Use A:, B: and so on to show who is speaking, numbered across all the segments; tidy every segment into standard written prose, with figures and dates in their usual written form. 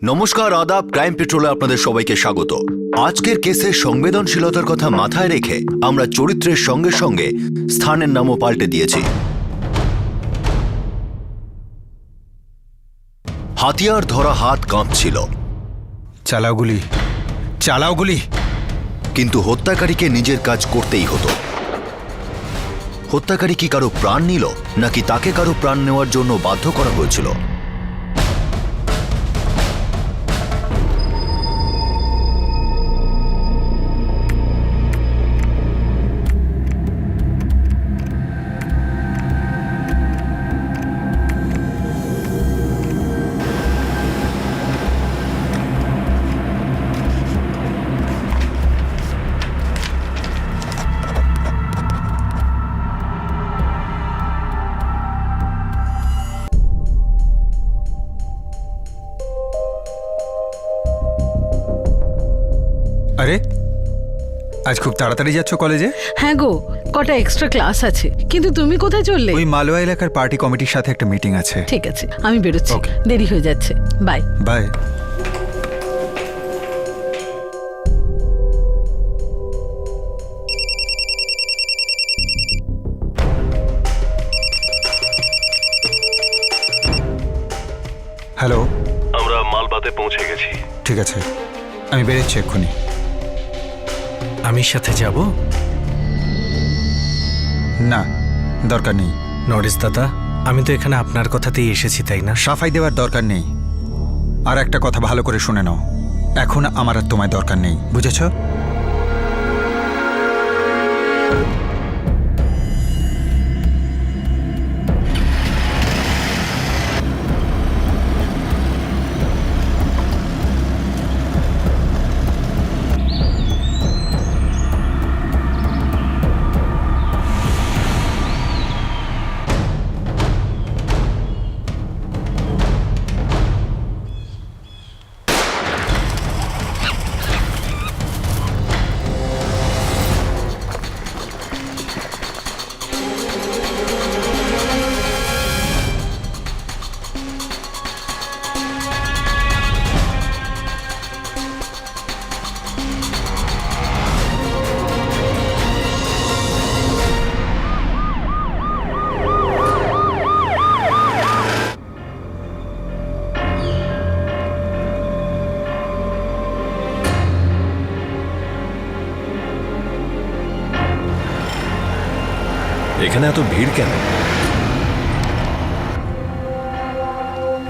A: নমস্কার, আদাব। ক্রাইম পেট্রোলে আপনাদের সবাইকে স্বাগত। আজকের কেসের সংবেদনশীলতার কথা মাথায় রেখে আমরা চরিত্রের সঙ্গে সঙ্গে স্থানের নামও পাল্টে দিয়েছি। হাতিয়ার ধরা হাত কাঁপছিল।
B: চালাও গুলি, চালাও গুলি।
A: কিন্তু হত্যাকারীকে নিজের কাজ করতেই হতো। হত্যাকারী কি কারো প্রাণ নিল, নাকি তাকে কারো প্রাণ নেওয়ার জন্য বাধ্য করা হয়েছিল?
B: আরে আজ খুব তাড়াতাড়ি যাচ্ছ কলেজে?
C: হ্যাঁ গো, কটা এক্সট্রা ক্লাস আছে। কিন্তু তুমি কোথায় চললে?
B: ওই মালওয়া এলাকার পার্টি কমিটির সাথে একটা মিটিং আছে।
C: ঠিক আছে, আমি বেরোচ্ছি।
B: Okay.
C: দেরি হয়ে যাচ্ছে। Bye
B: bye. হ্যালো,
D: আমরা মালবাতে পৌঁছে গেছি।
B: ঠিক আছে, আমি বেরোচ্ছি এক্ষুনি।
E: আমি সাথে যাব?
B: না, দরকার নেই।
E: নরেশ দাদা, আমি তো এখানে আপনার কথাতেই এসেছি, তাই না?
B: সাফাই দেওয়ার দরকার নেই। আর একটা কথা ভালো করে শুনে নাও, এখন আমার আর তোমায় দরকার নেই, বুঝেছ?
D: এখানে এত ভিড় কেন?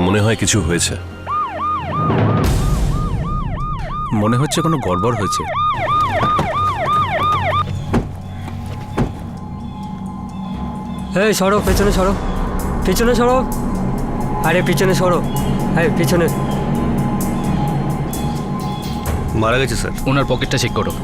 D: মনে হয় কিছু হয়েছে।
E: মনে হচ্ছে কোনো গড়বড় হয়েছে।
F: এই সরো, পেছনে সরো, পিছনে সরো। আরে পিছনে সরো, হ্যাঁ পিছনে।
E: মারা গেছে স্যার।
G: ওনার পকেটটা চেক করো।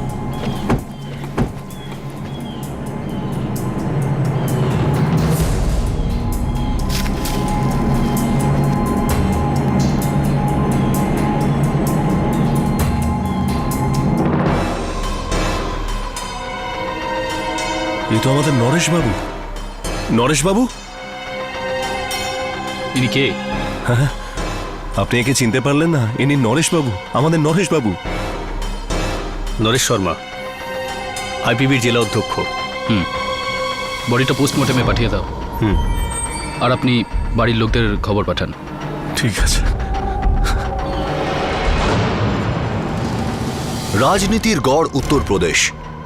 D: এই তো আমাদের নরেশবাবু। নরেশবাবু,
G: ইনি কে?
D: আপনি একে চিনতে পারলেন না? ইনি নরেশবাবু, আমাদের নরেশবাবু।
E: নরেশ শর্মা, আইপিবির জেলা অধ্যক্ষ।
G: বডিটা পোস্টমর্টমে পাঠিয়ে দাও। আর আপনি বাড়ির লোকদের খবর পাঠান।
D: ঠিক আছে।
A: রাজনীতির গড় উত্তরপ্রদেশ।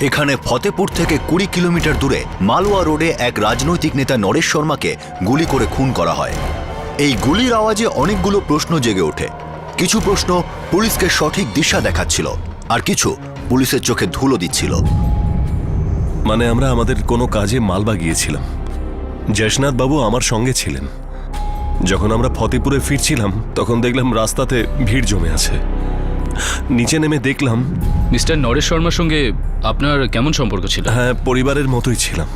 A: এখানে ফতেপুর থেকে 20 কিলোমিটার দূরে মালওয়া রোডে এক রাজনৈতিক নেতা নরেশ শর্মাকে গুলি করে খুন করা হয়। এই গুলির আওয়াজে অনেকগুলো প্রশ্ন জেগে ওঠে। কিছু প্রশ্ন পুলিশকে সঠিক দিশা দেখাচ্ছিল, আর কিছু পুলিশের চোখে ধুলো দিচ্ছিল।
D: মানে আমরা আমাদের কোনো কাজে মালবা গিয়েছিলাম। জয়নাথ বাবু আমার সঙ্গে ছিলেন। যখন আমরা ফতেপুরে ফিরছিলাম তখন দেখলাম রাস্তাতে ভিড় জমে আছে। নিচে নেমে দেখলাম।
G: মিস্টার নরেশ শর্মার সঙ্গে আপনার কেমন সম্পর্ক ছিল?
D: হ্যাঁ, পরিবারের মতোই ছিলাম।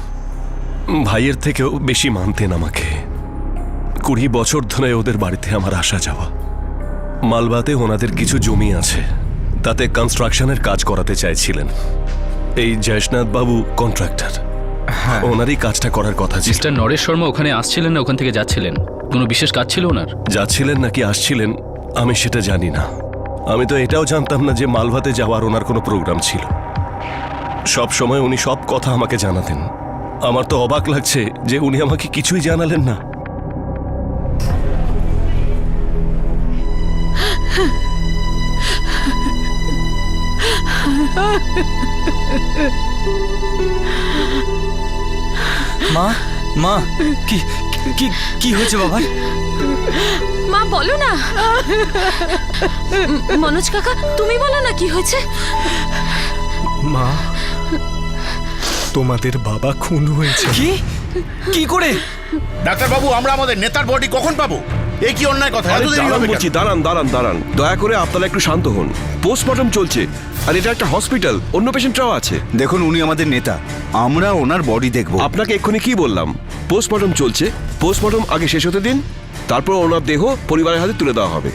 D: ভাইয়ের থেকেও বেশি মানতেন আমাকে। 20 বছর ধরে ওদের বাড়িতে আমার আসা যাওয়া। মালবাতে ওনাদের কিছু জমি আছে, তাতে কনস্ট্রাকশনের কাজ করাতে চাইছিলেন। এই জয়নাথ বাবু কন্ট্রাক্টর, ওনারই কাজটা করার কথা ছিল।
G: মিস্টার নরেশ শর্মা ওখানে আসছিলেন না ওখান থেকে যাচ্ছিলেন? কোনো বিশেষ কাজ ছিল ওনার?
D: যাচ্ছিলেন নাকি আসছিলেন আমি সেটা জানি না। আমি তো এটাও জানতাম না যে মালভাতে যাওয়ার ওনার কোনো প্রোগ্রাম ছিল। সব সময় উনি সব কথা আমাকে জানাতেন। আমার তো অবাক লাগছে যে উনি আমাকে কিছুই জানালেন না।
E: মা মা কি কি কি হয়েছে বাবার?
H: মা বলো না। মনোজ কাকা তুমি বলো না কি হয়েছে।
E: মা তোমাদের বাবা খুন হয়েছে। কি কি করে?
I: ডাক্তারবাবু, আমরা আমাদের নেতার বডি কখন পাবো? এই কি অন্যায় কথা? এত দেরি হবে কেন?
J: দাঁড়ান, দয়া করে আপনারা একটু শান্ত হন। পোস্টমর্টম চলছে, আর এটা একটা হসপিটাল, অন্য পেশেন্টরাও আছে।
I: দেখুন, উনি আমাদের নেতা, আমরা ওনার বডি দেখব।
J: আপনাকে এক্ষুনি কি বললাম? পোস্টমর্টম চলছে, পোস্টমর্টম আগে শেষ হতে দিন, তারপর ওনার দেহ পরিবারের হাতে তুলে দেওয়া হবে।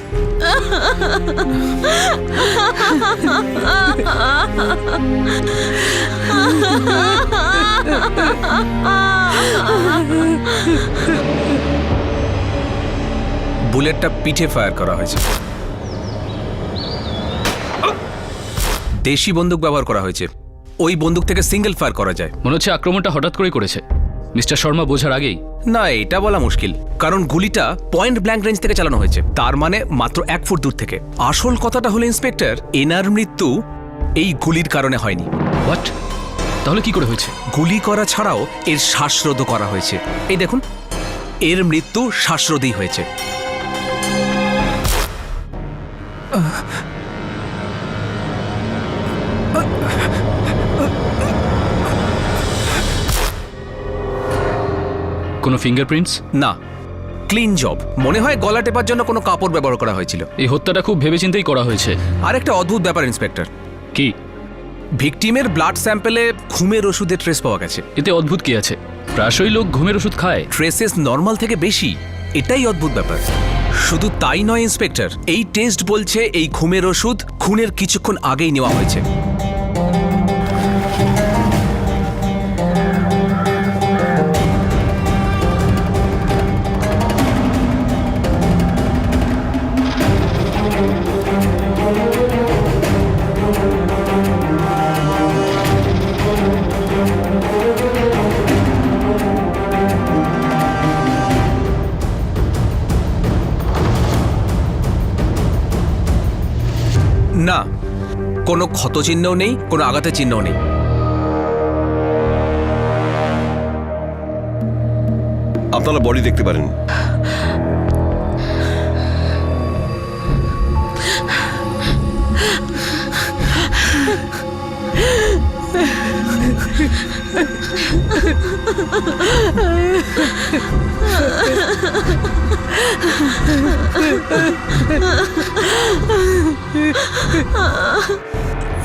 E: বুলেটটা পিঠে ফায়ার করা হয়েছে। দেশি বন্দুক ব্যবহার করা হয়েছে। ওই বন্দুক থেকে সিঙ্গেল ফায়ার করা যায়।
G: মনে হচ্ছে আক্রমণটা হঠাৎ করেই করেছে, মিস্টার শর্মা বোঝার আগেই।
E: না, এটা বলা মুশকিল, কারণ গুলিটা পয়েন্ট ব্ল্যাঙ্ক রেঞ্জ থেকে চালানো হয়েছে, তার মানে মাত্র 1 ফুট দূর থেকে। আসল কথাটা হলো ইন্সপেক্টর, এনার মৃত্যু এই গুলির কারণে হয়নি।
G: হোয়াট? তাহলে কি করে হয়েছে?
E: গুলি করা ছাড়াও এর শ্বাসরোধ করা হয়েছে। এই দেখুন, এর মৃত্যু শ্বাসরোধেই হয়েছে।
G: কোনো ফিঙ্গারপ্রিন্টস?
E: না, ক্লিন জব। মনে হয় গলা টেপার জন্য কোনো কাপড় ব্যবহার করা হয়েছিল।
G: এই হত্যাটা খুব ভেবেচিন্তেই করা হয়েছে।
E: আর একটা অদ্ভুত ব্যাপার ইন্সপেক্টর,
G: কি?
E: ভিকটিমের ব্লাড স্যাম্পেলে ঘুমের ওষুধের ট্রেস পাওয়া গেছে।
G: এতে অদ্ভুত কি আছে? প্রায়শই লোক ঘুমের ওষুধ খায়।
E: ট্রেসেস নর্মাল থেকে বেশি, এটাই অদ্ভুত ব্যাপার। শুধু তাই নয় ইন্সপেক্টর, এই টেস্ট বলছে এই ঘুমের ওষুধ খুনের কিছুক্ষণ আগেই নেওয়া হয়েছে। না, কোনো ক্ষতচিহ্নও নেই, কোনো আঘাতের চিহ্নও নেই।
J: আপনারা বডি দেখতে পারেন।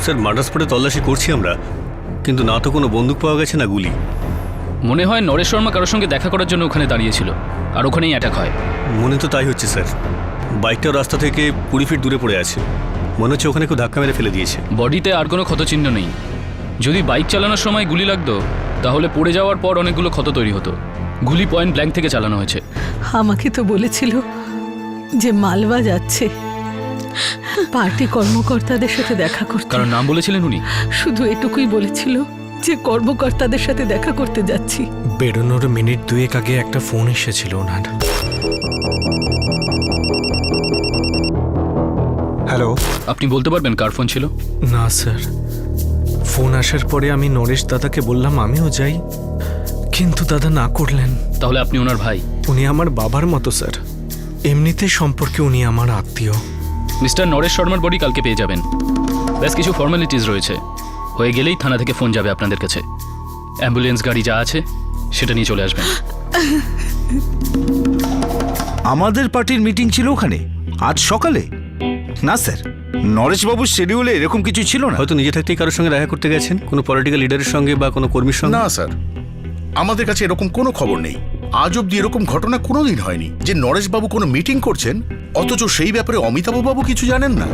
K: স্যার, মার্ডার স্পটে তল্লাশি করছি আমরা, কিন্তু না তো কোনো বন্দুক পাওয়া গেছে, না গুলি।
G: মনে হয় নরেশ শর্মা কারোর সঙ্গে দেখা করার জন্য ওখানে দাঁড়িয়েছিল, আর ওখানেই অ্যাটাক হয়।
K: মনে তো তাই হচ্ছে স্যার। বাইকটাও রাস্তা থেকে 20 ফিট দূরে পড়ে আছে। মনে হচ্ছে ওখানে কেউ ধাক্কা মেরে ফেলে দিয়েছে।
G: বডিতে আর কোনো ক্ষতচিহ্ন নেই। যদি বাইক চালানোর সময় গুলি লাগতো তাহলে পড়ে যাওয়ার পর অনেকগুলো ক্ষত তৈরি হতো। গুলি পয়েন্ট ব্ল্যাঙ্ক থেকে চালানো হয়েছে।
C: আমাকে তো বলেছিল যে মালবা যাচ্ছে, পার্টি কর্মকর্তাদের সাথে দেখা করতে।
G: কারণ নাম বলেছিলেন উনি?
C: শুধু এটুকুই বলেছিল যে কর্মকর্তাদের সাথে দেখা করতে যাচ্ছি।
E: বেরোনোর মিনিট 2 আগে একটা ফোন এসেছিল ওনার।
B: হ্যালো,
G: আপনি বলতে পারবেন কার ফোন ছিল?
E: না স্যার, ফোন আসার পরে আমি নরেশ দাদাকে বললাম আমিও যাই, কিন্তু দাদা না করলেন।
G: তাহলে আপনি ওনার ভাই?
E: উনি আমার বাবার মতো স্যার, এমনিতে সম্পর্কে উনি আমার আত্মীয়।
G: মিস্টার নরেশ শর্মার বডি কালকে পেয়ে যাবেন। বেশ কিছু ফর্মালিটিস রয়েছে, হয়ে গেলেই থানা থেকে ফোন যাবে আপনাদের কাছে। অ্যাম্বুলেন্স গাড়ি যা আছে সেটা নিয়ে চলে আসবেন।
I: আমাদের পার্টির মিটিং ছিল ওখানে আজ সকালে? না স্যার, নরেশবাবুর শিডিউলে এরকম কিছু ছিল না।
K: হয়তো নিজে থাকতেই কারোর সঙ্গে দেখা করতে গেছেন, কোনো পলিটিক্যাল লিডারের সঙ্গে বা কোনো কর্মীর সঙ্গে।
I: না স্যার, আমাদের কাছে এরকম কোনো খবর নেই। আজ অব্দি এরকম ঘটনা কোনোদিন হয়নি যে নরেশবাবু কোনো মিটিং করছেন অথচ সেই ব্যাপারে অমিতাভবাবু কিছু জানেন না।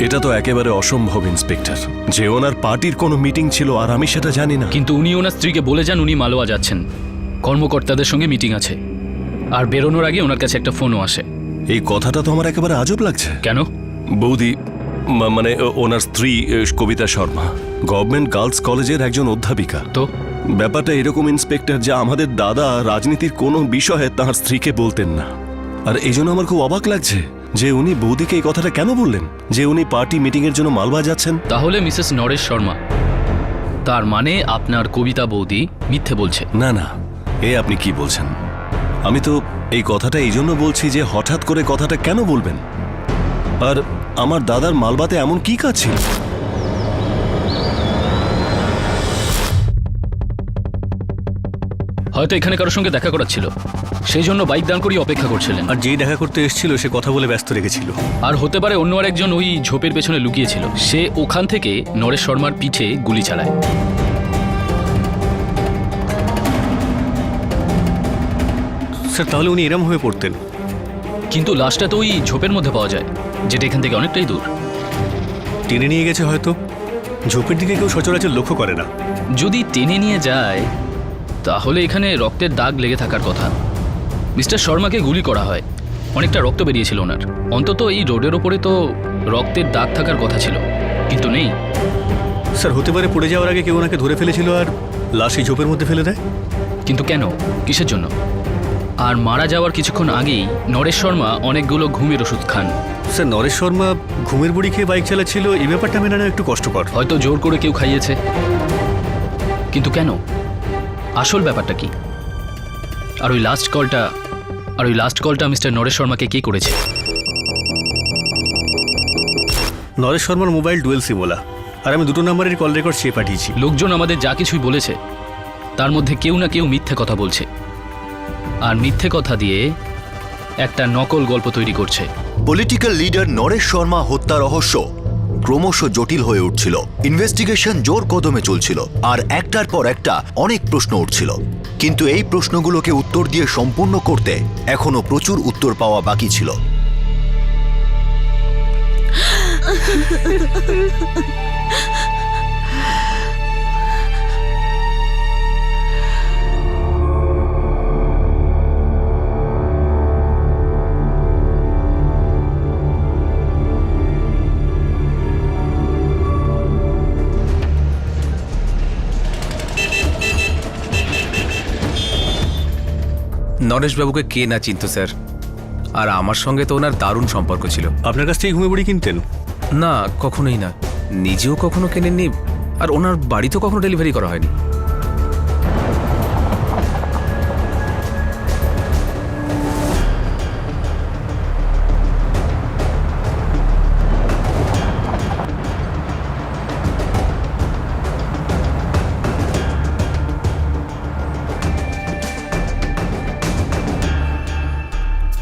D: এটা তো একেবারে অসম্ভব ইন্সপেক্টর, যে ওনার পার্টির কোনো মিটিং ছিল আর আমি সেটা জানি না।
G: কিন্তু উনি ওনার স্ত্রীকে বলে যান উনি মালোয়া যাচ্ছেন। কর্মকর্তাদের সঙ্গে মিটিং আছে, আর বেরোনোর আগে ওনার কাছে একটা ফোনও আসে।
D: এই কথাটা তো আমার একেবারে আজব লাগছে।
G: কেন?
D: বৌদি মানে ওনার স্ত্রী কবিতা শর্মা গভর্নমেন্ট গার্লস কলেজের একজন অধ্যাপিকা।
G: তো
D: ব্যাপারটা এরকম ইন্সপেক্টর, যে আমাদের দাদা রাজনীতির কোনো বিষয়ে তার স্ত্রীকে বলতেন না। আর এই জন্য আমার খুব অবাক লাগছে যে উনি বৌদিকে এই কথাটা কেন বললেন, যে উনি পার্টি মিটিংয়ের জন্য মালবা যাচ্ছেন।
G: তাহলে মিসেস নরেশ শর্মা, তার মানে আপনার কবিতা বৌদি মিথ্যে বলছে?
D: না না, এ আপনি কি বলছেন? আমি তো এই কথাটা এই জন্য বলছি যে হঠাৎ করে কথাটা কেন বলবেন? আর আমার দাদার মালবাতে এমন কি কাজ ছিল?
G: হয়তো এখানে কারোর সঙ্গে দেখা করার ছিল, সেই জন্য বাইক দান করিয়ে অপেক্ষা করছিলেন।
K: আর যেই দেখা করতে এসেছিল সে কথা বলে ব্যস্ত রেখেছিল।
G: আর হতে পারে অন্য আরেকজন ওই ঝোপের পেছনে লুকিয়েছিল, সে ওখান থেকে নরেশ শর্মার পিঠে গুলি চালায়।
K: স্যার তাহলে উনি এরম হয়ে পড়তেন?
G: কিন্তু লাশটা তো ওই ঝোপের মধ্যে পাওয়া যায়, যেটা এখান থেকে অনেকটাই দূর।
K: টেনে নিয়ে গেছে হয়তো, ঝোপের দিকে কেউ সচরাচর লক্ষ্য করে না।
G: যদি টেনে নিয়ে যায় তাহলে এখানে রক্তের দাগ লেগে থাকার কথা। মিস্টার শর্মাকে গুলি করা হয়, অনেকটা রক্ত বেরিয়েছিল ওনার, অন্তত এই রোডের ওপরে তো রক্তের দাগ থাকার কথা ছিল, কিন্তু নেই।
K: স্যার হতে পারে পড়ে যাওয়ার আগে কেউ ওনাকে ধরে ফেলেছিল আর লাশ এই ঝোপের মধ্যে ফেলে দেয়।
G: কিন্তু কেন, কিসের জন্য? আর মারা যাওয়ার কিছুক্ষণ আগেই নরেশ শর্মা অনেকগুলো ঘুমের ওষুধ খান।
K: স্যার নরেশ শর্মা ঘুমের বড়ি খেয়ে বাইক চালাচ্ছিল, এই ব্যাপারটা মেনে নেওয়া একটু কষ্টকর।
G: হয়তো জোর করে কেউ খাইয়েছে, কিন্তু কেন? আসল ব্যাপারটা কি? আর ওই লাস্ট কলটা মিস্টার নরেশ শর্মাকে কে করেছে?
K: নরেশ শর্মার মোবাইল ডুয়েল সিমওয়ালা, আর আমি দুটো নাম্বারের কল রেকর্ড চেয়ে পাঠিয়েছি।
G: লোকজন আমাদের যা কিছুই বলেছে তার মধ্যে কেউ না কেউ মিথ্যে কথা বলছে, আর মিথ্যে কথা দিয়ে একটা নকল গল্প তৈরি করছে।
A: পলিটিক্যাল লিডার নরেশ শর্মা হত্যা রহস্য ক্রমশ জটিল হয়ে উঠছিল। ইনভেস্টিগেশন জোর কদমে চলছিল, আর একটার পর একটা অনেক প্রশ্ন উঠছিল। কিন্তু এই প্রশ্নগুলোকে উত্তর দিয়ে সম্পূর্ণ করতে এখনো প্রচুর উত্তর পাওয়া বাকি ছিল।
E: নরেশবাবুকে কে না চিনত স্যার, আর আমার সঙ্গে তো ওনার দারুণ সম্পর্ক ছিল।
K: আপনার কাছ থেকে ঘুমে বড়ি কিনতেন?
E: না, কখনোই না, নিজেও কখনো কেনেননি, আর ওনার বাড়িতেও কখনো ডেলিভারি করা হয়নি।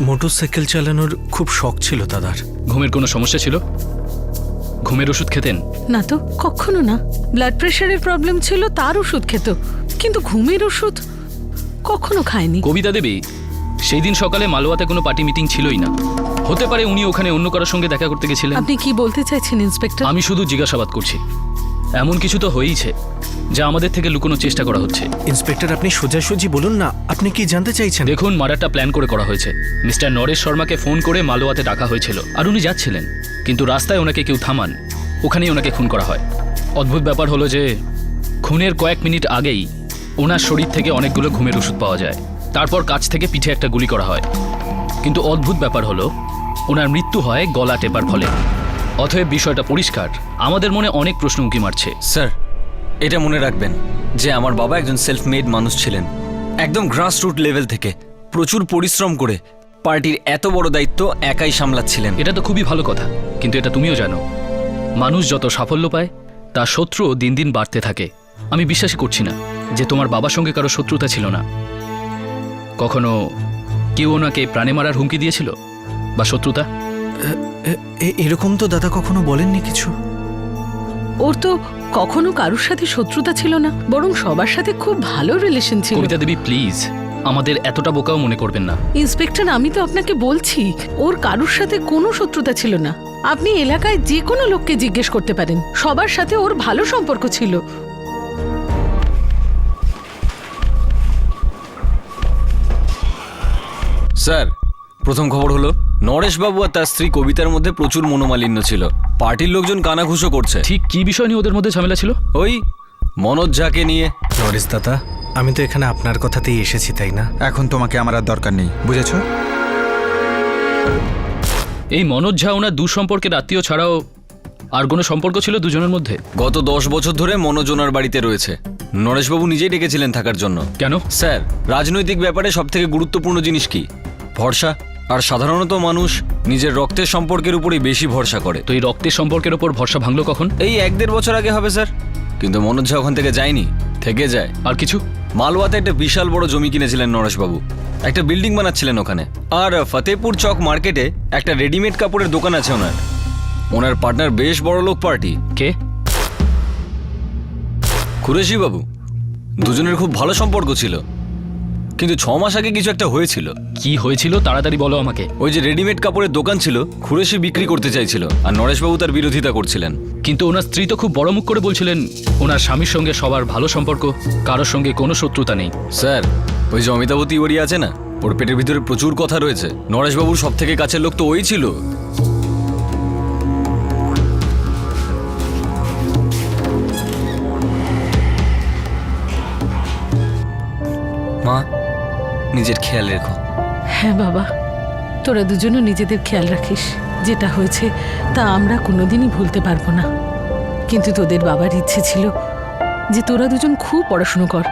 K: মোটরসাইকেল চালানোর খুব শখ ছিল দাদার।
G: ঘুমের কোনো সমস্যা ছিল? ঘুমের ওষুধ খেতেন?
C: না তো, কখনো না। ব্লাড প্রেশারের প্রবলেম ছিল, তার ওষুধ খেত, কিন্তু ঘুমের ওষুধ কখনো খায়নি।
G: কবিতা দেবী, সেই দিন সকালে মালওয়াতে কোনো পার্টি মিটিং ছিলই না। হতে পারে উনি ওখানে অন্য কারোর সঙ্গে দেখা করতে গেছিলেন।
C: আপনি কি বলতে চাইছেন ইন্সপেক্টর?
G: আমি শুধু জিজ্ঞাসাবাদ করছি। এমন কিছু তো হয়েইছে যা আমাদের থেকে লুকোনোর চেষ্টা করা হচ্ছে।
L: ইন্সপেক্টর আপনি সোজাসুজি বলুন না, আপনি কি জানতে চাইছেন?
G: দেখুন, মার্ডারটা প্ল্যান করে করা হয়েছে। মিস্টার নরেশ শর্মাকে ফোন করে মালওয়াতে ডাকা হয়েছিল, আর উনি যাচ্ছিলেন, কিন্তু রাস্তায় ওনাকে কেউ থামান, ওখানেই ওনাকে খুন করা হয়। অদ্ভুত ব্যাপার হলো যে খুনের কয়েক মিনিট আগেই ওনার শরীর থেকে অনেকগুলো ঘুমের ওষুধ পাওয়া যায়। তারপর কাছ থেকে পিঠে একটা গুলি করা হয়। কিন্তু অদ্ভুত ব্যাপার হলো ওনার মৃত্যু হয় গলা টেপার ফলে। অতএব বিষয়টা পরিষ্কার, আমাদের মনে অনেক প্রশ্ন উঁকি মারছে।
L: স্যার এটা মনে রাখবেন যে আমার বাবা একজন সেলফ মেড মানুষ ছিলেন, একদম গ্রাস রুট লেভেল থেকে প্রচুর পরিশ্রম করে পার্টির এত বড় দায়িত্ব একাই সামলাচ্ছিলেন।
G: এটা তো খুবই ভালো কথা, কিন্তু এটা তুমিও জানো, মানুষ যত সাফল্য পায় তার শত্রু দিন দিন বাড়তে থাকে। আমি বিশ্বাসই করছি না যে তোমার বাবার সঙ্গে কারো শত্রুতা ছিল না। কখনো কেউ ওনাকে প্রাণে মারার হুমকি দিয়েছিল বা শত্রুতা?
L: এরকম তো দাদা কখনো বলেননি কিছু।
C: ওর তো কখনো কারোর সাথে শত্রুতা ছিল না, বরং সবার সাথে খুব ভালো রিলেশন ছিল।
G: কবিতা দেবী প্লিজ, আমাদের এতটা বোকাও মনে করবেন না।
C: ইন্সপেক্টর, আমি তো আপনাকে বলছি ওর কারোর সাথে কোনো শত্রুতা ছিল না। আপনি এলাকায় যে কোনো লোককে জিজ্ঞেস করতে পারেন, সবার সাথে ওর ভালো সম্পর্ক ছিল।
L: স্যার, প্রথম খবর হলো নরেশবাবু আর তার স্ত্রী কবিতার মধ্যে প্রচুর মনোমালিন্য ছিল। পার্টির লোকজন কানাঘুষো করছে।
G: ঠিক কি বিষয় নিয়ে ওদের মধ্যে ঝামেলা ছিল?
L: ওই মনোজ ঝাকে নিয়ে।
E: নরেশ দাদা, আমি তো এখানে আপনার কথাতেই এসেছি, তাই না?
B: এখন তোমাকে আমার আর দরকার নেই, বুঝেছো?
G: এই মনোজ ঝা ওনার দুঃসম্পর্কের আত্মীয় ছাড়াও আর কোনো সম্পর্ক ছিল দুজনের মধ্যে?
L: গত 10 বছর ধরে মনোজ ওনার বাড়িতে রয়েছে। নরেশবাবু নিজেই ডেকেছিলেন থাকার জন্য।
G: কেন?
L: স্যার, রাজনৈতিক ব্যাপারে সবথেকে গুরুত্বপূর্ণ জিনিস কি? ভরসা। আর সাধারণত মানুষ নিজের রক্তের সম্পর্কের উপরেই বেশি ভরসা করে।
G: তো এই রক্তের সম্পর্কের ওপর ভরসা ভাঙলো কখন?
L: এই 1-1.5 বছর আগে হবে স্যার। কিন্তু মনোজ ঝা ওখান থেকে যায়নি, থেকে যায়।
G: আর কিছু?
L: মালওয়াতে একটা বিশাল বড় জমি কিনেছিলেন নরেশবাবু, একটা বিল্ডিং বানাচ্ছিলেন ওখানে। আর ফতেপুর চক মার্কেটে একটা রেডিমেড কাপড়ের দোকান আছে ওনার। ওনার পার্টনার বেশ বড় লোক পার্টি।
G: কে?
L: কুরেশি বাবু। দুজনের খুব ভালো সম্পর্ক ছিল, কিন্তু 6 মাস আগে কিছু একটা হয়েছিল।
G: কি হয়েছিল তাড়াতাড়ি বলো আমাকে।
L: ওই যে রেডিমেড কাপড়ের দোকান ছিল, কুরেশি বিক্রি করতে চাইছিল, আর নরেশবাবু তার বিরোধিতা করছিলেন।
G: কিন্তু ওনার স্ত্রী তো খুব বড় মুখ করে বলছিলেন ওনার স্বামীর সঙ্গে সবার ভালো সম্পর্ক, কারোর সঙ্গে কোনো শত্রুতা নেই।
L: স্যার, ওই যে অমিতাভ তিওয়ারি আছে না, ওর পেটের ভিতরে প্রচুর কথা রয়েছে। নরেশবাবুর সব থেকে কাছের লোক তো ওই ছিল। মা, নিজের খেয়াল রেখো।
C: হ্যাঁ বাবা, তোরা দুজনও নিজেদের খেয়াল রাখিস। যেটা হয়েছে তা আমরা কোনোদিনই ভুলতে পারবো না। কিন্তু তোদের বাবার ইচ্ছে ছিল যে তোরা দুজন খুব পড়াশুনো কর,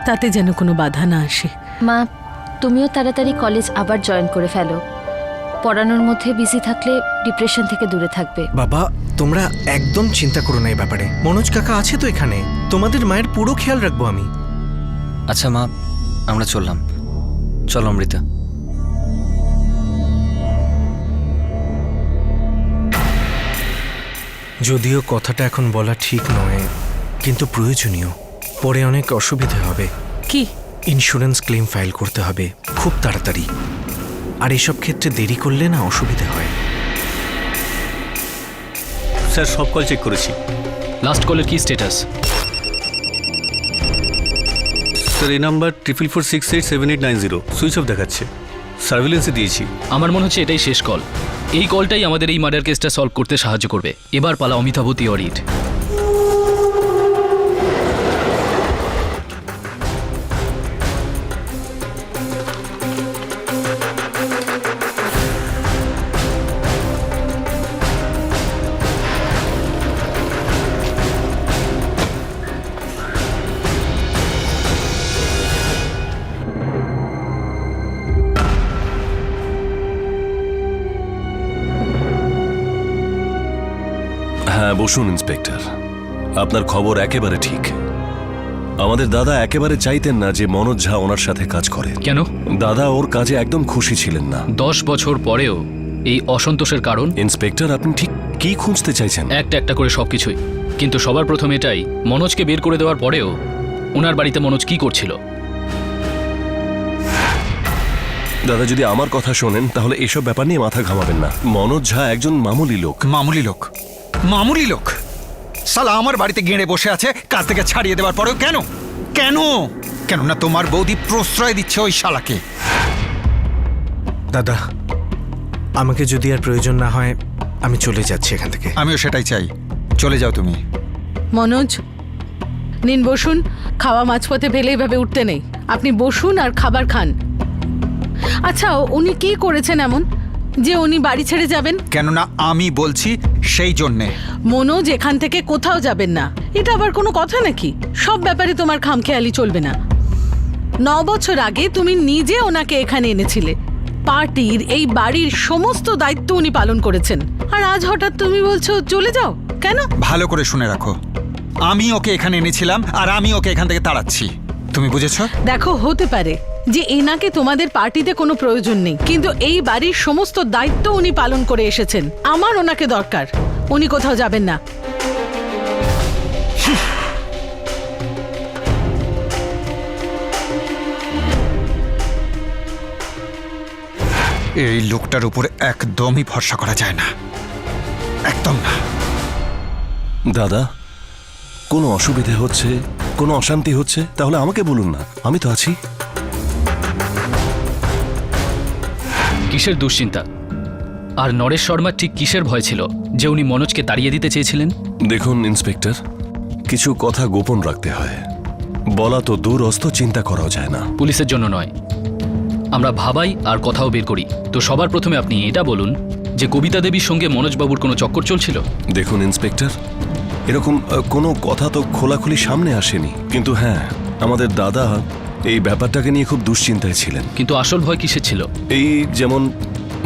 C: তাতে যেন কোনো বাধা না আসে।
H: মা, তুমিও তাড়াতাড়ি কলেজ আবার জয়েন করে ফেলো। পড়ানোর মধ্যে বিজি থাকলে ডিপ্রেশন থেকে দূরে থাকবে।
E: বাবা, তোমরা একদম চিন্তা করো না এই ব্যাপারে। মনোজ কাকা আছে তো এখানে, তোমাদের মায়ের পুরো খেয়াল রাখবো আমি।
L: আচ্ছা মা, আমরা চললাম। চলো অমৃতা।
E: যদিও কথাটা এখন বলা ঠিক নয়, কিন্তু প্রয়োজনীয়। পরে অনেক অসুবিধা হবে।
C: কি?
E: ইন্স্যুরেন্স ক্লেম ফাইল করতে হবে খুব তাড়াতাড়ি, আর এসব ক্ষেত্রে দেরি করলে না অসুবিধা হয়।
K: স্যার, সব কল চেক করেছি।
G: লাস্ট কলের কি স্ট্যাটাস?
K: স্যার, এই নাম্বার 44468780 সুইচ অফ দেখাচ্ছে। সার্ভিলেন্সে দিয়েছি।
G: আমার মনে হচ্ছে এটাই শেষ কল। এই কলটাই আমাদের এই মার্ডার কেসটা সলভ করতে সাহায্য করবে। এবার পালা অমিতাভ তিওয়ারির।
D: হ্যাঁ, বসুন ইন্সপেক্টর। আপনার খবর একেবারে ঠিক। আমাদের দাদা একেবারে চাইতেন না যে মনোজ ঝা ওনার সাথে কাজ করে।
G: কেন?
D: দাদা ওর কাজে একদম খুশি ছিলেন না।
G: 10 বছর পরেও এই অসন্তোষের কারণ?
D: ইন্সপেক্টর, আপনি ঠিক কি খুঁজতে চাইছেন?
G: একটা একটা করে সবকিছুই, কিন্তু সবার প্রথম এটাই, মনোজকে বের করে দেওয়ার পরেও ওনার বাড়িতে মনোজ কি করছিল?
D: দাদা, যদি আমার কথা শোনেন তাহলে এসব ব্যাপার নিয়ে মাথা ঘামাবেন না। মনোজ ঝা একজন মামুলি লোক।
B: মামুলি লোক? মামুলি লোক? সালা আমার বাড়িতে গেঁড়ে বসে আছে কাজ থেকে ছাড়িয়ে দেওয়ার পরেও। কেন? কেন? কেননা তোমার বৌদি প্রশ্রয় দিচ্ছে ওই শালাকে।
E: দাদা, আমাকে যদি আর প্রয়োজন না হয় আমি চলে যাচ্ছি এখান থেকে।
B: আমিও সেটাই চাই, চলে যাও তুমি।
C: মনোজ, নিন বসুন। খাওয়া মাঝপথে ফেলে এভাবে উঠতে নেই। আপনি বসুন আর খাবার খান। আচ্ছা, উনি কি করেছেন এমন যে উনি বাড়ি ছেড়ে যাবেন?
B: কেননা আমি বলছি সেই জন্যে।
C: মনোজ এখান থেকে কোথাও যাবেন না। এটা আবার কোনো কথা নাকি? সব ব্যাপারে তোমার খামখেয়ালি চলবে না। 9 বছর আগে তুমি নিজে ওনাকে এখানে এনেছিলে। পার্টির, এই বাড়ির সমস্ত দায়িত্ব উনি পালন করেছেন। আর আজ হঠাৎ তুমি বলছো চলে যাও। কেন?
B: ভালো করে শুনে রাখো, আমি ওকে এখানে এনেছিলাম আর আমি ওকে এখান থেকে তাড়াচ্ছি। তুমি বুঝেছো?
C: দেখো, হতে পারে যে এনাকে তোমাদের পার্টিতে কোনো প্রয়োজন নেই, কিন্তু এই বাড়ির সমস্ত দায়িত্ব উনি পালন করে এসেছেন। আমার ওনাকে দরকার। উনি কোথাও যাবেন না।
B: এই লোকটার উপরে একদমই ভরসা করা যায় না, একদম না।
D: দাদা, কোনো অসুবিধে হচ্ছে, কোনো অশান্তি হচ্ছে তাহলে আমাকে বলুন না, আমি তো আছি।
G: কিসের দুশ্চিন্তা? আর নরেশ শর্মার ঠিক কিসের ভয় ছিল যে উনি মনোজকে তাড়িয়ে দিতে চেয়েছিলেন?
D: দেখুন ইন্সপেক্টর, কিছু কথা গোপন রাখতে হয়। বলা তো দূর, অস্ত চিন্তা করাও যায় না।
G: পুলিশের জন্য নয়, আমরা ভাবাই আর কথাও বের করি। তো সবার প্রথমে আপনি এটা বলুন যে কবিতা দেবীর সঙ্গে মনোজবাবুর কোনো চক্কর চলছিল?
D: দেখুন ইন্সপেক্টর, এরকম কোনো কথা তো খোলাখুলি সামনে আসেনি, কিন্তু হ্যাঁ, আমাদের দাদা এই ব্যাপারটাকে নিয়ে খুব দুশ্চিন্তায় ছিলেন।
G: কিন্তু আসল ভয় কিসের ছিল?
D: এই যেমন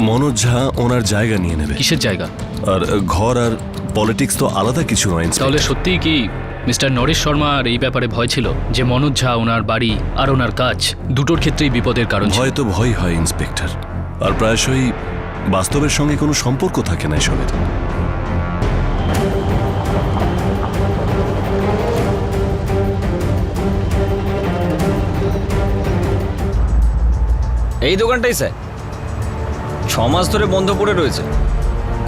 D: মনোজ ঝা ওনার জায়গা নিয়ে নেবে।
G: কিসের জায়গা?
D: আর ঘর আর পলিটিক্স তো আলাদা কিছু নয়।
G: তাহলে সত্যিই কি মিস্টার নরেশ শর্মার এই ব্যাপারে ভয় ছিল যে মনোজ ঝা ওনার বাড়ি আর ওনার কাজ দুটোর ক্ষেত্রেই বিপদের কারণ?
D: ভয় তো ভয় হয় ইন্সপেক্টর, আর প্রায়শই বাস্তবের সঙ্গে কোনো সম্পর্ক থাকে না এসবের।
L: এই দোকানটাই স্যার 6 মাস ধরে বন্ধ পড়ে রয়েছে,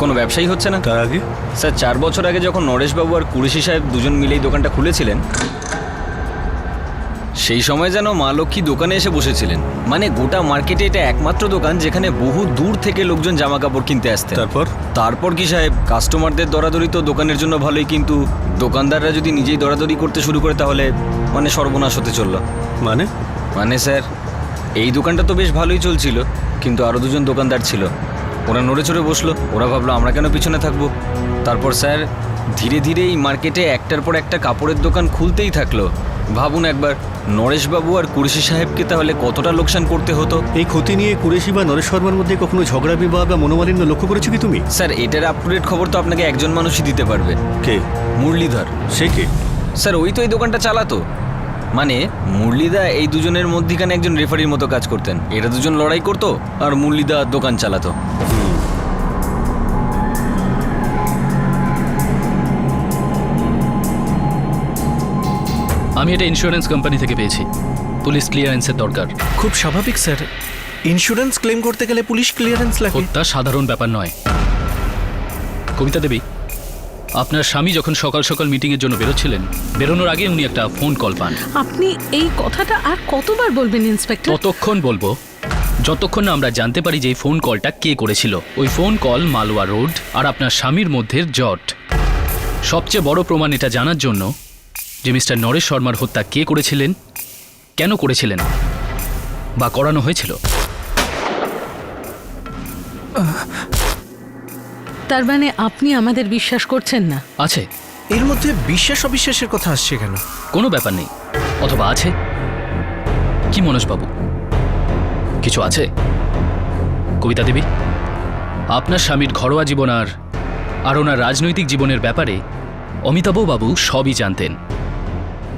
L: কোনো ব্যবসায়ী হচ্ছে না।
K: তার আগে
L: স্যার 4 বছর আগে যখন নরেশবাবু আর কুরেশি সাহেব দুজন মিলে এই দোকানটা খুলেছিলেন, সেই সময় যেন মা লক্ষ্মী দোকানে এসে বসেছিলেন। মানে গোটা মার্কেটে এটা একমাত্র দোকান যেখানে বহু দূর থেকে লোকজন জামা কাপড় কিনতে আসতেন। তারপর কি সাহেব, কাস্টমারদের দরাদরি তো দোকানের জন্য ভালোই, কিন্তু দোকানদাররা যদি নিজেই দরাদরি করতে শুরু করে তাহলে মানে সর্বনাশ হতে চলল। মানে স্যার, এই দোকানটা তো বেশ ভালোই চলছিল, কিন্তু আরও দুজন দোকানদার ছিল, ওরা নড়ে চড়ে বসলো। ওরা ভাবলো আমরা কেন পিছনে থাকবো। তারপর স্যার ধীরে ধীরে এই মার্কেটে একটার পর একটা কাপড়ের দোকান খুলতেই থাকলো। ভাবুন একবার, নরেশবাবু আর কুরেশি সাহেবকে তাহলে কতটা লোকসান করতে হতো।
K: এই ক্ষতি নিয়ে কুরেশি বা নরেশ শর্মার মধ্যে কখনো ঝগড়া বিবাদ বা মনোমালিন্য লক্ষ্য করেছো কি তুমি?
L: স্যার এটার আপ টু ডেট খবর তো আপনাকে একজন মানুষই দিতে পারবে।
K: কে?
L: মুরলীধর।
K: সে কে?
L: স্যার ওই তো এই দোকানটা চালাতো। মানে মুরলীদা এই দুজনের মধ্যিখানে একজন রেফারির মতো কাজ করতেন। এরা দুজন লড়াই করতো আর মুরলীদা দোকান চালাতো।
G: আমি এটা ইন্স্যুরেন্স কোম্পানি থেকে পেয়েছি, পুলিশ ক্লিয়ারেন্সের দরকার।
E: খুব স্বাভাবিক স্যার, ইন্স্যুরেন্স ক্লেম করতে গেলে পুলিশ ক্লিয়ারেন্স লাগে।
G: হত্যা সাধারণ ব্যাপার নয়। কবিতা দেবী, আপনার স্বামী যখন সকাল সকাল মিটিংয়ের জন্য বেরোচ্ছিলেন, বেরোনোর আগে উনি একটা ফোন কল পান।
C: আপনি এই কথাটা আর কতবার বলবেন ইন্সপেক্টর?
G: ততক্ষণ বলবো যতক্ষণ না আমরা জানতে পারি যে এই ফোন কলটা কে করেছিল। ওই ফোন কল মালওয়া রোড আর আপনার স্বামীর মধ্যে জট। সবচেয়ে বড় প্রমাণ এটা জানার জন্য যে মিস্টার নরেশ শর্মার হত্যা কে করেছিলেন, কেন করেছিলেন বা করানো হয়েছিল।
C: তার মানে আপনি আমাদের বিশ্বাস করছেন না?
G: আছে।
E: এর মধ্যে বিশ্বাস অবিশ্বাসের কথা আসছে কেন?
G: কোনো ব্যাপার নেই, অথবা আছে। কি মনোজবাবু, কিছু আছে? কবিতা দেবী, আপনার স্বামীর ঘরোয়া জীবন আর ওনার রাজনৈতিক জীবনের ব্যাপারে অমিতাভ বাবু সবই জানতেন,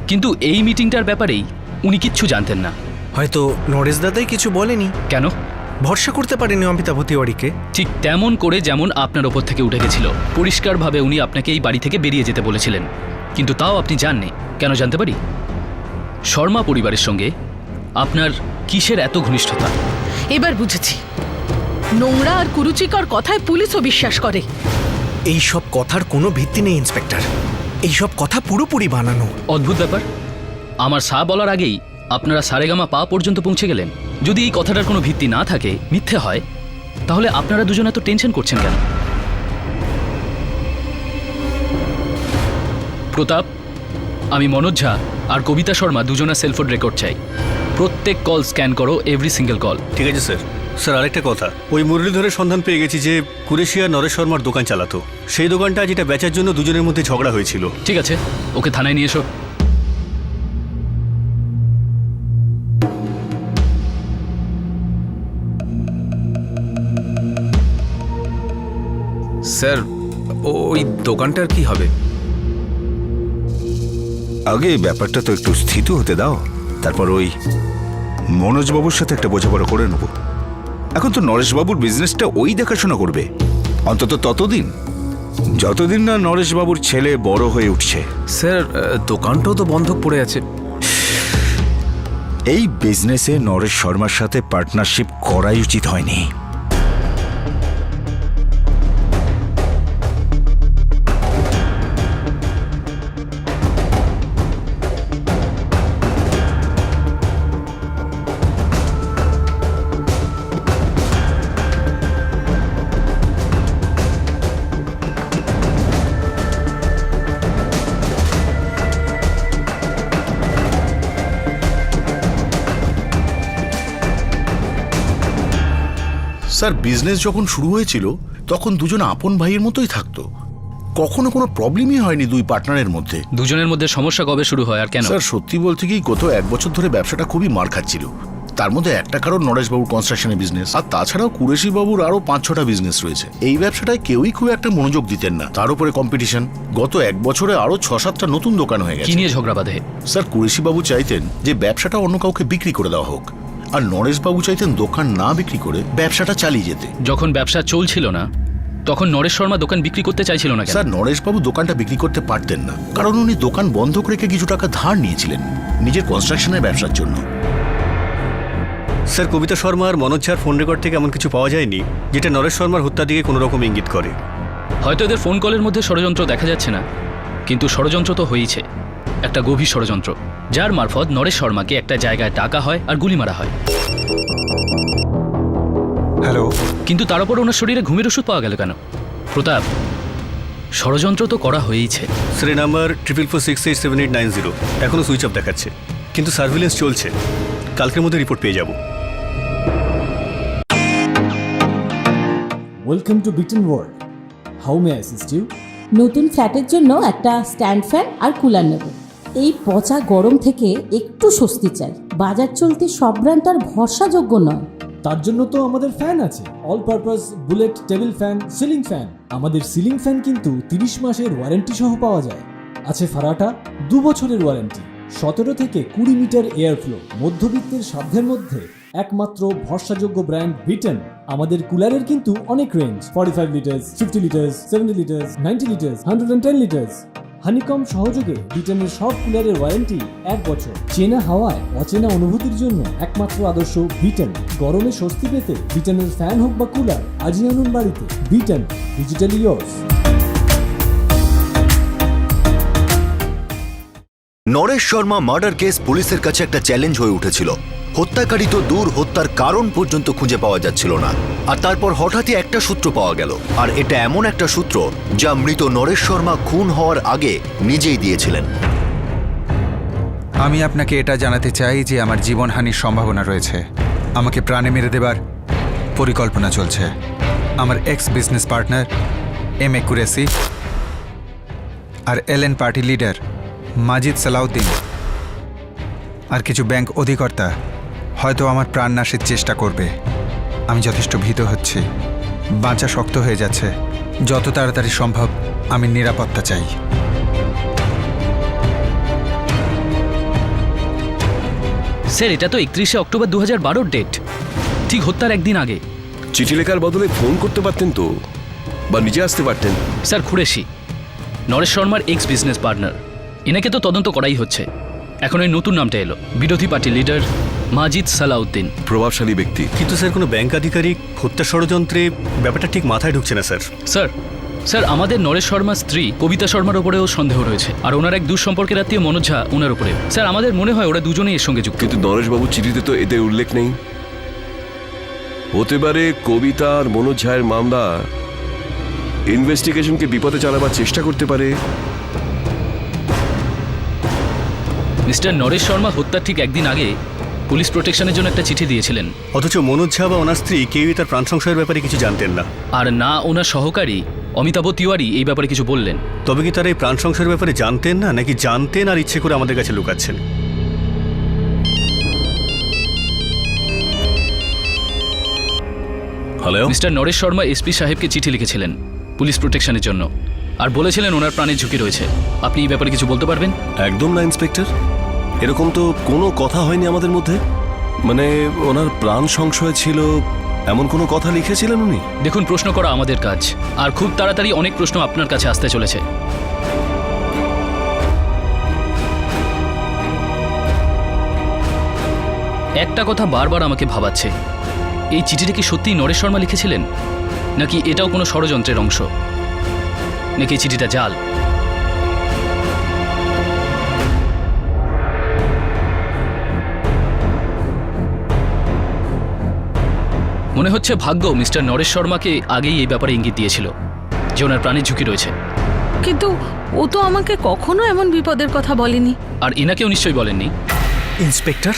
G: কিন্তু এই মিটিংটার ব্যাপারেই উনি কিচ্ছু জানতেন না।
E: হয়তো নরেশ দাদাই কিছু বলেনি।
G: কেন?
E: ভরসা করতে পারেনি অমিতাভ তিওয়ারিকে।
G: ঠিক তেমন করে যেমন আপনার ওপর থেকে উঠে গেছিল। পরিষ্কারভাবে উনি আপনাকে এই বাড়ি থেকে বেরিয়ে যেতে বলেছিলেন, কিন্তু তাও আপনি যাননি। কেন জানতে পারি? শর্মা পরিবারের সঙ্গে আপনার কিসের এত ঘনিষ্ঠতা?
C: এবার বুঝেছি, নোংরা আর কুরুচিকর কথায় পুলিশও বিশ্বাস করে।
E: এই সব কথার কোনো ভিত্তি নেই ইন্সপেক্টর, এই সব কথা পুরোপুরি বানানো।
G: অদ্ভুত ব্যাপার, আমার সা বলার আগেই আপনারা সারেগামা পা পর্যন্ত পৌঁছে গেলেন। যদি এই কথাটার কোনো ভিত্তি না থাকে, মিথ্যে হয়, তাহলে আপনারা দুজন এত টেনশন করছেন কেন? প্রতাপ, আমি মনোজ ঝা আর কবিতা শর্মা দুজনের সেলফোন রেকর্ড চাই। প্রত্যেক কল স্ক্যান করো, এভরি সিঙ্গেল কল।
K: ঠিক আছে স্যার। স্যার আরেকটা কথা, ওই মুরলীধরের সন্ধান পেয়ে গেছি যে কুরেশি আর নরেশ শর্মার দোকান চালাতো। সেই দোকানটা যেটা বেচার জন্য দুজনের মধ্যে ঝগড়া হয়েছিল।
G: ঠিক আছে, ওকে থানায় নিয়ে এসো।
E: স্যার ওই দোকানটার কি হবে?
I: আগে ব্যাপারটা তো একটু স্থিত হতে দাও, তারপর ওই মনোজবাবুর সাথে একটা বোঝাপড়া করে নেব। এখন তো নরেশবাবুর বিজনেসটা ওই দেখাশোনা করবে, অন্তত ততদিন যতদিন না নরেশবাবুর ছেলে বড় হয়ে উঠছে।
E: স্যার দোকানটাও তো বন্ধক পড়ে আছে।
I: এই বিজনেসে নরেশ শর্মার সাথে পার্টনারশিপ করাই উচিত হয়নি।
M: স্যার বিজনেস যখন শুরু হয়েছিল তখন দুজন আপন ভাইয়ের মতোই থাকতো, কখনো কোনো প্রবলেমই হয়নি দুই পার্টনারের মধ্যে।
G: দুজনের মধ্যে সমস্যা কবে শুরু হয় আর কেন?
M: স্যার সত্যি বলতে কি গত 1 বছর ধরে ব্যবসাটা খুবই মার খাচ্ছিল। তার মধ্যে একটা কারণ নরেশবাবুর কনস্ট্রাকশনের বিজনেস, আর তাছাড়াও কুরেশিবাবুর আরও 5-6টা বিজনেস রয়েছে। এই ব্যবসাটায় কেউই খুব একটা মনোযোগ দিতেন না, তার উপরে কম্পিটিশন। গত 1 বছরে আরও 6-7টা নতুন দোকান হয়ে
G: কি
M: গেছে।
G: নিয়ে ঝগড়া বাঁধে?
M: স্যার কুরেশিবাবু চাইতেন যে ব্যবসাটা অন্য কাউকে বিক্রি করে দেওয়া হোক, আর নরেশবাবু চাইতেন দোকান না বিক্রি করে ব্যবসাটা চালিয়ে যেতে।
G: যখন ব্যবসা চলছিল না তখন নরেশ শর্মা দোকান বিক্রি করতে চাইছিল না কেন?
M: স্যার নরেশবাবু দোকানটা বিক্রি করতে পারতেন না, কারণ উনি দোকান বন্ধক রেখে কিছু টাকা ধার নিয়েছিলেন নিজের কনস্ট্রাকশনের ব্যবসার জন্য।
K: স্যার কবিতা শর্মা আর মনোজ ঝার ফোন রেকর্ড থেকে এমন কিছু পাওয়া যায়নি যেটা নরেশ শর্মার হত্যার দিকে কোনো রকম ইঙ্গিত করে।
G: হয়তো এদের ফোন কলের মধ্যে ষড়যন্ত্র দেখা যাচ্ছে না, কিন্তু ষড়যন্ত্র তো হয়েছে, একটা গভীর ষড়যন্ত্র, যার মারফত নরেশ শর্মাকে একটা জায়গায় ডাকা হয় আর গুলি মারা হয়।
B: হ্যালো,
G: কিন্তু তার উপর ওনার শরীরে ঘুমের ওষুধ পাওয়া গেল কেন? প্রতাপ, ষড়যন্ত্র তো করা হয়েইছে।
K: স্যার নাম্বার 44468789 এখনও সুইচ অফ দেখাচ্ছে, কিন্তু সার্ভিলেন্স চলছে। কালকের মধ্যে রিপোর্ট পেয়ে যাব।
N: ওয়েলকাম টু বিটেন world, how may I assist you?
O: নতুন ফ্ল্যাটের জন্য একটা স্ট্যান্ড ফ্যান আর কুলার নেব। এই পচা গরম থেকে একটু স্বস্তি চাই। বাজার চলতে সব ব্র্যান্ড আর ভরসাযোগ্য নয়।
N: তার জন্য তো আমাদের ফ্যান আছে, all purpose bullet table fan, ceiling fan. আমাদের সিলিং ফ্যান কিন্তু 30 মাসের ওয়ারেন্টি সহ পাওয়া যায়। আছে ফারাটা 2 বছরের ওয়ারেন্টি, 17 থেকে 20 মিটার এয়ার ফ্লো। মধ্যবিত্তের সাধ্যের মধ্যে একমাত্র ভরসাযোগ্য ব্র্যান্ড বিটেন। আমাদের কুলারের কিন্তু অনেক range, 45 litres, 50 litres, 70 litres, 90 litres, 110 litres. Honeycomb সহযোগে বিটেনের সব কুলারের ওয়ারেন্টি 1 বছর। চেনা হাওয়ায় অচেনা অনুভূতির জন্য একমাত্র আদর্শ বিটেন। গরমে স্বস্তি পেতে বিটেনের ফ্যান হোক বা কুলার, আজই আনুন বাড়িতে। Beaten, digitally yours.
A: Naresh Sharma murder case পুলিশের কাছে একটা চ্যালেঞ্জ হয়ে উঠেছিল। হত্যাকারী তো দূর, হত্যার কারণ পর্যন্ত খুঁজে পাওয়া যাচ্ছিল না। আর তারপর হঠাৎই একটা সূত্র পাওয়া গেল, আর এটা এমন একটা সূত্র যা মৃত নরেশ শর্মা খুন হওয়ার আগে নিজেই দিয়েছিলেন।
B: আমি আপনাকে এটা জানাতে চাই যে আমার জীবনহানির সম্ভাবনা রয়েছে। আমাকে প্রাণে মেরে দেবার পরিকল্পনা চলছে। আমার ex business partner M A. Qureshi আর L N party leader Majid Salahuddin আর কিছু ব্যাংক অধিকর্তা হয়তো আমার প্রাণনাশের চেষ্টা করবে। আমি যথেষ্ট ভীত হচ্ছি, বাঁচা শক্ত হয়ে যাচ্ছে। যত তাড়াতাড়ি সম্ভব আমি নিরাপত্তা চাই।
G: স্যার এটা তো 31শে অক্টোবর 2012 ডেট, ঠিক হত্যার একদিন আগে।
J: চিঠি লেখার বদলে ফোন করতে পারতেন তো, বা নিজে আসতে পারতেন।
G: স্যার কুরেশি নরেশ শর্মার এক্স বিজনেস পার্টনার, এনাকে তো তদন্ত করাই হচ্ছে। এখন ওই নতুন নামটা এলো, বিরোধী পার্টি লিডার মাজিদ সালাউদ্দিন।
J: প্রভাবশালী ব্যক্তি।
K: কিন্তু স্যার কোনো ব্যাংক আধিকারিক হত্যা ষড়যন্ত্রে ব্যাপারটা ঠিক মাথায় ঢুকছে না স্যার।
G: স্যার আমাদের নরেশ শর্মার স্ত্রী কবিতা শর্মার উপরেও সন্দেহ রয়েছে, আর ওনার এক দুঃসম্পর্কের আত্মীয় মনোজ ঝা ওনার উপরে। স্যার আমাদের মনে হয় ওরা দুজনেই এর সঙ্গে যুক্ত।
J: কিন্তু নরেশবাবুর চিঠিতে তো এদের উল্লেখ নেই। হতে পারে কবিতা আর মনোজ ঝায়ের মামলা ইনভেস্টিগেশনকে বিপদে চালাবার চেষ্টা করতে পারে।
G: মিস্টার নরেশ শর্মা হত্যার ঠিক একদিন আগে পুলিশ প্রোটেকশনের জন্য একটা চিঠি দিয়েছিলেন,
K: অথচ মনোজ ঝা বা ওনার স্ত্রী কেউই তার প্রাণ সংশয়ের ব্যাপারে কিছু জানতেন না।
G: আর না ওনার সহকারী অমিতাভ তিওয়ারি এই ব্যাপারে কিছু বললেন।
K: তবে কি তারা এই প্রাণ সংশয়ের ব্যাপারে জানতেন না, নাকি জানতেন আর ইচ্ছে করে আমাদের কাছে লুকাচ্ছেন?
J: Hello,
G: mister Naresh Sharma SP সাহেবকে চিঠি লিখেছিলেন পুলিশ প্রোটেকশনের জন্য, আর বলেছিলেন ওনার প্রাণের ঝুঁকি রয়েছে। আপনি এই ব্যাপারে কিছু বলতে পারবেন?
D: একদম না ইন্সপেক্টর, এরকম তো কোনো কথা হয়নি আমাদের মধ্যে। মানে ওনার প্রাণ সংশয় ছিল এমন কোনো কথা লিখেছিলেন উনি?
G: দেখুন, প্রশ্ন করা আমাদের কাজ, আর খুব তাড়াতাড়ি অনেক প্রশ্ন আপনার কাছে আসতে চলেছে। একটা কথা বারবার আমাকে ভাবাচ্ছে, এই চিঠিটা কি সত্যিই নরেশ শর্মা লিখেছিলেন, নাকি এটাও কোনো ষড়যন্ত্রের অংশ, নাকি এই চিঠিটা জাল? মনে হচ্ছে ভাগ্য মিস্টার নরেশ শর্মাকে আগেই এই ব্যাপারে ইঙ্গিত দিয়েছিল যে ওনার প্রাণের ঝুঁকি রয়েছে।
C: কিন্তু ও তো আমাকে কখনো এমন বিপদের কথা বলেনি।
G: আর এনাকেও নিশ্চয়ই বলেননি।
B: ইন্সপেক্টর,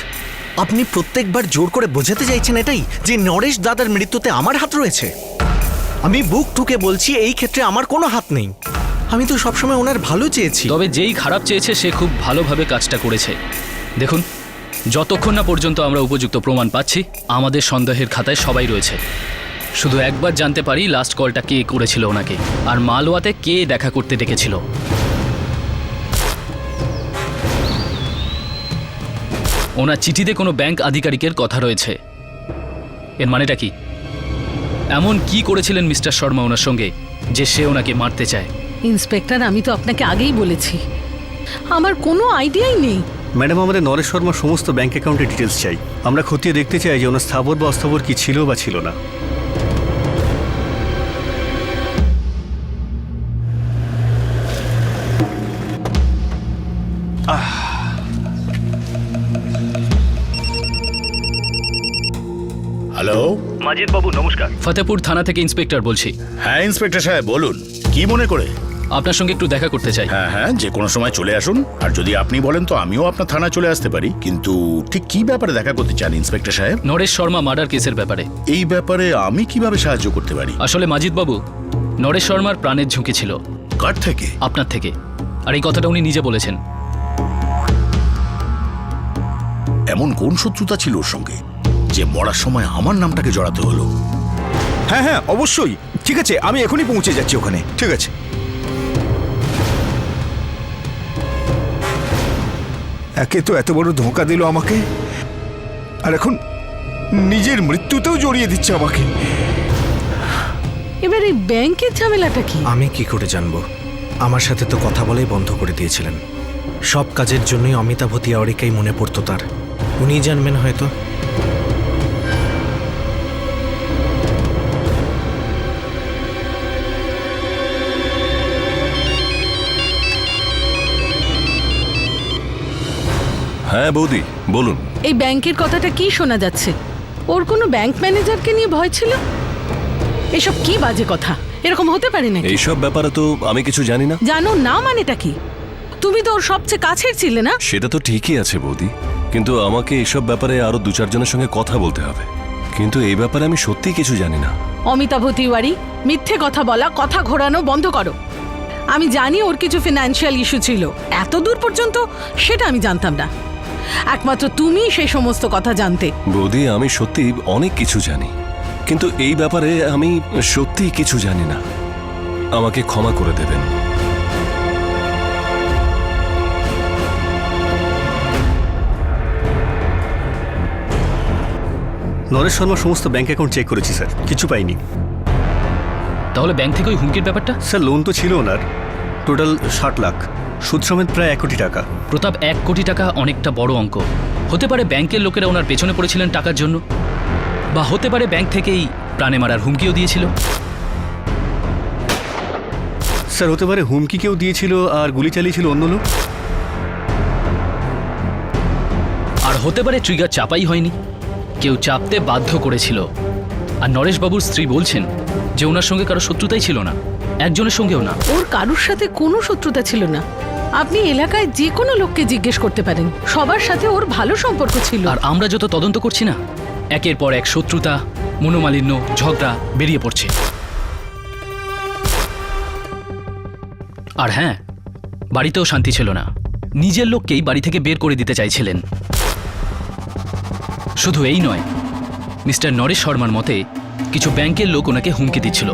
P: আপনি প্রত্যেকবার জোর করে বোঝাতে চাইছেন এটাই যে নরেশ দাদার মৃত্যুতে আমার হাত রয়েছে? আমি বুক ঠুকে বলছি এই ক্ষেত্রে আমার কোনো হাত নেই। আমি তো সবসময় ওনার ভালো চেয়েছি।
G: তবে যেই খারাপ চেয়েছে সে খুব ভালোভাবে কাজটা করেছে। দেখুন, যতক্ষণ না পর্যন্ত আমরা উপযুক্ত প্রমাণ পাচ্ছি, আমাদের সন্দেহের খাতায় সবাই রয়েছে। শুধু একবার জানতে পারি লাস্ট কলটা কে করেছিল ওনাকে, আর মালওয়াতে কে দেখা করতে ডেকেছিল। ওনার চিঠিতে কোনো ব্যাংক আধিকারিকের কথা রয়েছে। এর মানেটা কি? এমন কি করেছিলেন মিস্টার শর্মা ওনার সঙ্গে যে সে ওনাকে মারতে চায়?
C: ইন্সপেক্টর, আমি তো আপনাকে আগেই বলেছি, আমার কোনো আইডিয়াই নেই।
K: ম্যাডাম, আমাদের নরেশ শর্মার সমস্ত ব্যাংক অ্যাকাউন্টের ডিটেলস চাই। আমরা খতিয়ে দেখতে চাই যে ওনার স্থাবর বা অস্থাবর কি ছিল বা ছিল না।
M: হ্যালো
G: মাজিদ বাবু, নমস্কার। ফতেপুর থানা থেকে ইন্সপেক্টর বলছি।
M: হ্যাঁ ইন্সপেক্টর সাহেব, বলুন কি মনে করে?
G: আপনার সঙ্গে একটু দেখা করতে চাই।
M: হ্যাঁ হ্যাঁ, যে কোনো সময় চলে আসুন। আর যদি আপনি বলেন তো আমিও আপনার থানায় চলে আসতে পারি। কিন্তু ঠিক কি ব্যাপারে দেখা করতে চান ইন্সপেক্টর সাহেব?
G: নরেশ শর্মা মার্ডার কেসের ব্যাপারে।
M: এই ব্যাপারে আমি কিভাবে সাহায্য করতে পারি?
G: আসলে মাজিদ বাবু, নরেশ শর্মার প্রাণের ঝুঁকি ছিল।
M: কার থেকে?
G: আপনার থেকে। আর এই কথাটা উনি নিজে বলেছেন।
M: এমন কোন শত্রুতা ছিল ওর সঙ্গে যে মরার সময় আমার নামটাকে জড়াতে হলো?
I: হ্যাঁ হ্যাঁ, অবশ্যই। ঠিক আছে, আমি এখনই পৌঁছে যাচ্ছি ওখানে। ঠিক আছে। একে তো এত বড় ধোঁকা দিল আমাকে, আর এখন নিজের মৃত্যুতেও জড়িয়ে দিচ্ছে আমাকে।
C: এবার এই ব্যাংকের ঝামেলাটা কি?
P: আমি কি করে জানবো? আমার সাথে তো কথা বলেই বন্ধ করে দিয়েছিলেন। সব কাজের জন্যই অমিতাভ তিওয়ারিকেই মনে পড়তো তার। উনিই জানবেন হয়তো।
D: হ্যাঁ বৌদি, বলুন।
C: এই ব্যাংকের কথাটা কি শোনা যাচ্ছে? ওর কোনো ব্যাংক ম্যানেজারকে নিয়ে ভয় ছিল? এসব কি বাজে কথা? এরকম হতে পারে নাকি?
D: এইসব ব্যাপারে তো আমি কিছু জানি না।
C: জানো না মানেটা কি? তুমি তো ওর সবচেয়ে কাছের ছিলে না?
D: সেটা তো ঠিকই আছে বৌদি, কিন্তু আমাকে এসব ব্যাপারে আরো 2-4 জনের সঙ্গে কথা বলতে হবে। কিন্তু এই ব্যাপারে আমি সত্যি কিছু জানি না।
C: অমিতাভ তিওয়ারি, মিথ্যে কথা বলা, কথা ঘোরানো বন্ধ করো। আমি জানি ওর কিছু ফিনান্সিয়াল ইস্যু ছিল, এত দূর পর্যন্ত সেটা আমি জানতাম না। একমাত্র তুমি সেই সমস্ত কথা জানতে।
D: বৌদি, আমি সত্যি অনেক কিছু জানি, কিন্তু এই ব্যাপারে আমি সত্যি কিছু জানি না। আমাকে ক্ষমা করে দেবেন।
K: নরেশ শর্মার সমস্ত ব্যাংক অ্যাকাউন্ট চেক করেছি স্যার, কিছু পাইনি।
G: তাহলে ব্যাংক থেকে ওই হুমকির ব্যাপারটা?
K: স্যার, লোন তো ছিল ওনার টোটাল 60 লাখ, সুদ সমেত প্রায় 1 কোটি টাকা।
G: প্রতাপ, 1 কোটি টাকা অনেকটা বড় অঙ্ক। হতে পারে ব্যাংকের লোকেরা ওনার পেছনে পড়েছিলেন টাকার জন্য, বা হতে পারে ব্যাংক থেকেই প্রাণে মারার হুমকিও দিয়েছিল।
K: স্যার, হতে পারে হুমকি কেউ দিয়েছিল আর গুলি চালিয়েছিল অন্য লোক।
G: আর হতে পারে ট্রিগার চাপাই হয়নি, কেউ চাপতে বাধ্য করেছিল। আর নরেশবাবুর স্ত্রী বলছেন যে ওনার সঙ্গে কারো শত্রুতাই ছিল না, একজনের সঙ্গেও না।
C: ওর কারুর সাথে কোনো শত্রুতা ছিল না। আপনি এলাকায় যে কোনো লোককে জিজ্ঞেস করতে পারেন, সবার সাথে ওর ভালো সম্পর্ক ছিল।
G: আর আমরা যত তদন্ত করছি না, একের পর এক শত্রুতা, মনোমালিন্য, ঝগড়া বেরিয়ে পড়ছে। আর হ্যাঁ, বাড়িতেও শান্তি ছিল না। নিজের লোককেই বাড়ি থেকে বের করে দিতে চাইছিলেন। শুধু এই নয়, মিস্টার নরেশ শর্মার মতে কিছু ব্যাংকের লোক ওনাকে হুমকি দিচ্ছিল।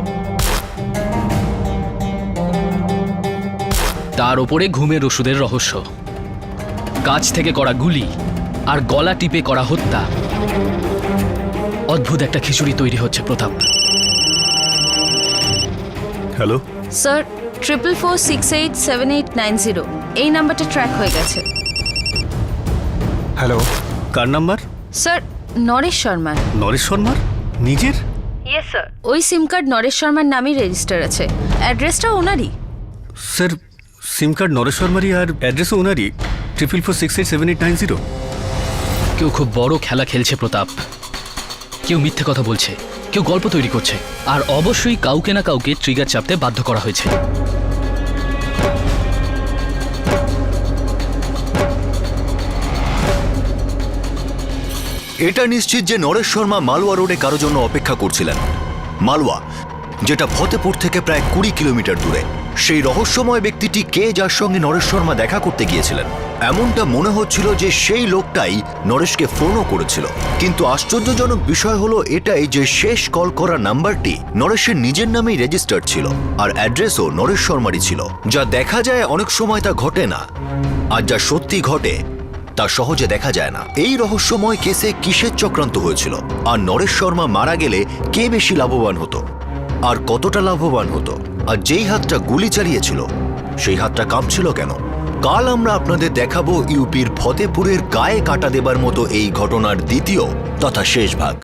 G: তার ওপরে ঘুমের ওষুধের রহস্য, কাছ থেকে করা গুলি আর গলা টিপে করা হত্যা। অদ্ভুত একটা খিচুড়ি তৈরি হচ্ছে প্রতাপ।
K: হ্যালো
H: স্যার, 44468789 এই নাম্বারটা ট্র্যাক হয়ে গেছে।
K: হ্যালো, কার নাম্বার?
H: স্যার, নরেশ শর্মা।
K: নরেশ শর্মার নিজের?
H: Yes sir. ওই সিম কার্ড নরেশ শর্মার নামেই রেজিস্টার আছে, অ্যাড্রেসটা ওনারই।
K: স্যার, সিম কার্ড নরেশ শর্মারই আর অ্যাড্রেসও ওনারই, 44468789।
G: কেউ খুব বড় খেলা খেলছে প্রতাপ। কেউ মিথ্যে কথা বলছে, কেউ গল্প তৈরি করছে, আর অবশ্যই কাউকে না কাউকে ট্রিগার চাপতে বাধ্য করা হয়েছে।
A: এটা নিশ্চিত যে নরেশ শর্মা মালওয়া রোডে কারো জন্য অপেক্ষা করছিলেন। মালওয়া, যেটা ফতেপুর থেকে প্রায় 20 কিলোমিটার দূরে। সেই রহস্যময় ব্যক্তিটি কে, যার সঙ্গে নরেশ শর্মা দেখা করতে গিয়েছিলেন? এমনটা মনে হচ্ছিল যে সেই লোকটাই নরেশকে ফোনও করেছিল। কিন্তু আশ্চর্যজনক বিষয় হলো এটাই যে শেষ কল করা নাম্বারটি নরেশের নিজের নামেই রেজিস্টার্ড ছিল, আর অ্যাড্রেসও নরেশ শর্মারই ছিল। যা দেখা যায় অনেক সময় তা ঘটে না, আর যা সত্যি ঘটে তা সহজে দেখা যায় না। এই রহস্যময় কেসে কিসের চক্রান্ত হয়েছিল, আর নরেশ শর্মা মারা গেলে কে বেশি লাভবান হতো, আর কতটা লাভবান হতো, আর যেই হাতটা গুলি চালিয়েছিল সেই হাতটা কাঁপছিল কেন? কাল আমরা আপনাদের দেখাবো ইউপির ফতেপুরের গায়ে কাটা দেবার মতো এই ঘটনার দ্বিতীয় তথা শেষ ভাগ।